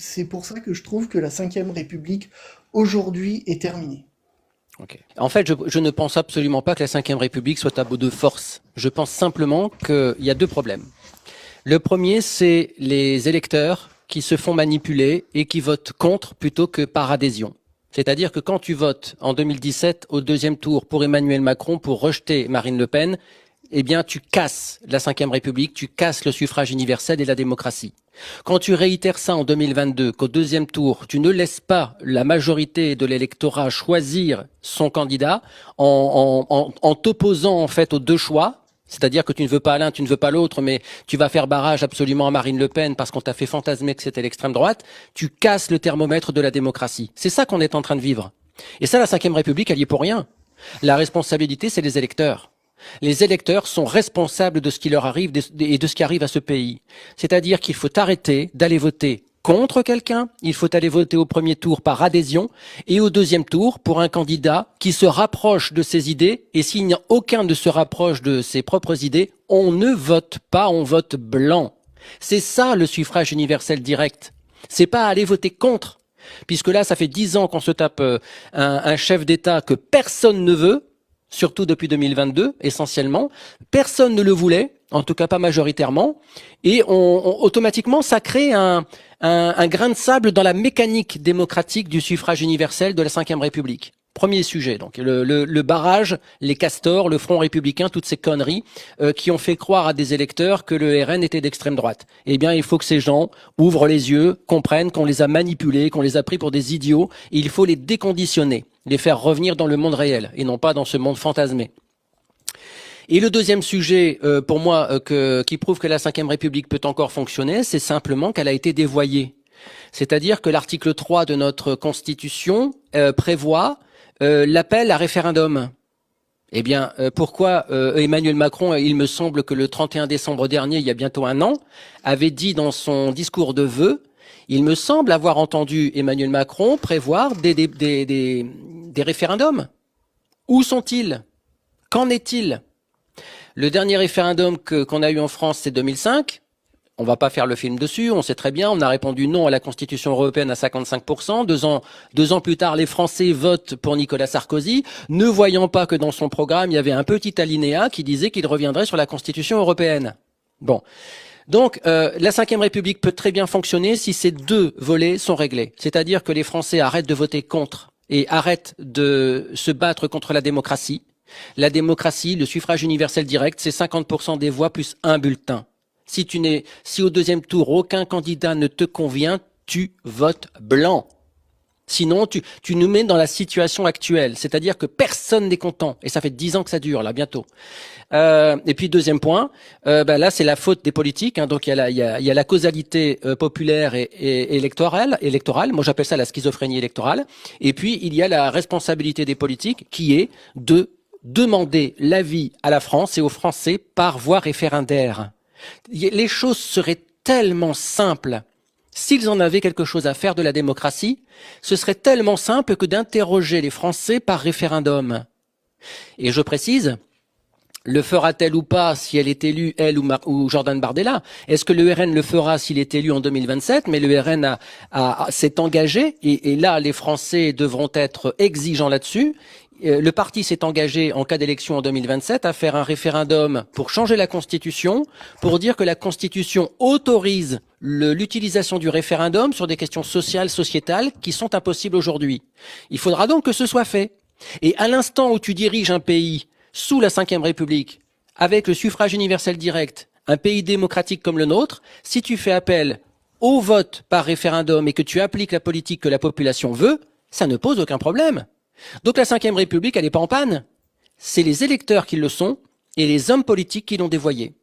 c'est pour ça que je trouve que la Cinquième République aujourd'hui est terminée. Ok. En fait, je ne pense absolument pas que la Cinquième République soit à bout de force. Je pense simplement qu'il y a deux problèmes. Le premier, c'est les électeurs qui se font manipuler et qui votent contre plutôt que par adhésion. C'est-à-dire que quand tu votes en 2017 au deuxième tour pour Emmanuel Macron pour rejeter Marine Le Pen, eh bien tu casses la Cinquième République, tu casses le suffrage universel et la démocratie. Quand tu réitères ça en 2022, qu'au deuxième tour, tu ne laisses pas la majorité de l'électorat choisir son candidat en t'opposant en fait aux deux choix, c'est-à-dire que tu ne veux pas l'un, tu ne veux pas l'autre, mais tu vas faire barrage absolument à Marine Le Pen parce qu'on t'a fait fantasmer que c'était l'extrême droite, tu casses le thermomètre de la démocratie. C'est ça qu'on est en train de vivre. Et ça, la Cinquième République, elle y est pour rien. La responsabilité, c'est les électeurs. Les électeurs sont responsables de ce qui leur arrive et de ce qui arrive à ce pays. C'est-à-dire qu'il faut arrêter d'aller voter contre quelqu'un, il faut aller voter au premier tour par adhésion et au deuxième tour pour un candidat qui se rapproche de ses idées, et s'il n'y a aucun ne se rapproche de ses propres idées, on ne vote pas, on vote blanc. C'est ça le suffrage universel direct. C'est pas aller voter contre, puisque là ça fait 10 ans qu'on se tape un chef d'État que personne ne veut, surtout depuis 2022, essentiellement. Personne ne le voulait, en tout cas pas majoritairement, et automatiquement, ça crée un grain de sable dans la mécanique démocratique du suffrage universel de la Cinquième République. Premier sujet, donc le barrage, les castors, le Front républicain, toutes ces conneries qui ont fait croire à des électeurs que le RN était d'extrême droite. Eh bien, il faut que ces gens ouvrent les yeux, comprennent qu'on les a manipulés, qu'on les a pris pour des idiots, et il faut les déconditionner, les faire revenir dans le monde réel, et non pas dans ce monde fantasmé. Et le deuxième sujet, pour moi, qui prouve que la Cinquième République peut encore fonctionner, c'est simplement qu'elle a été dévoyée. C'est-à-dire que l'article 3 de notre Constitution prévoit l'appel à référendum. Eh bien, pourquoi Emmanuel Macron, il me semble que le 31 décembre dernier, il y a bientôt un an, avait dit dans son discours de vœux, il me semble avoir entendu Emmanuel Macron prévoir des référendums. Où sont-ils? Qu'en est-il? Le dernier référendum qu'on a eu en France, c'est 2005. On va pas faire le film dessus, on sait très bien, on a répondu non à la Constitution européenne à 55%. Deux ans plus tard, les Français votent pour Nicolas Sarkozy, ne voyant pas que dans son programme, il y avait un petit alinéa qui disait qu'il reviendrait sur la Constitution européenne. Bon. Donc, la Cinquième République peut très bien fonctionner si ces deux volets sont réglés. C'est-à-dire que les Français arrêtent de voter contre et arrêtent de se battre contre la démocratie. La démocratie, le suffrage universel direct, c'est 50% des voix plus un bulletin. Si au deuxième tour, aucun candidat ne te convient, tu votes blanc. Sinon, tu nous mets dans la situation actuelle, c'est-à-dire que personne n'est content. Et ça fait 10 ans que ça dure, là, bientôt. Et puis, deuxième point, là, c'est la faute des politiques. Hein, donc, il y a la causalité populaire et électorale. Moi, j'appelle ça la schizophrénie électorale. Et puis, il y a la responsabilité des politiques qui est de demander l'avis à la France et aux Français par voie référendaire. Les choses seraient tellement simples. S'ils en avaient quelque chose à faire de la démocratie, ce serait tellement simple que d'interroger les Français par référendum. Et je précise, le fera-t-elle ou pas si elle est élue, elle ou Jordan Bardella? Est-ce que le RN le fera s'il est élu en 2027? Mais le RN s'est engagé, et là, les Français devront être exigeants là-dessus. Le parti s'est engagé, en cas d'élection en 2027, à faire un référendum pour changer la Constitution, pour dire que la Constitution autorise l'utilisation du référendum sur des questions sociales, sociétales, qui sont impossibles aujourd'hui. Il faudra donc que ce soit fait. Et à l'instant où tu diriges un pays sous la Cinquième République, avec le suffrage universel direct, un pays démocratique comme le nôtre, si tu fais appel au vote par référendum et que tu appliques la politique que la population veut, ça ne pose aucun problème. Donc la Cinquième République, elle n'est pas en panne. C'est les électeurs qui le sont et les hommes politiques qui l'ont dévoyée.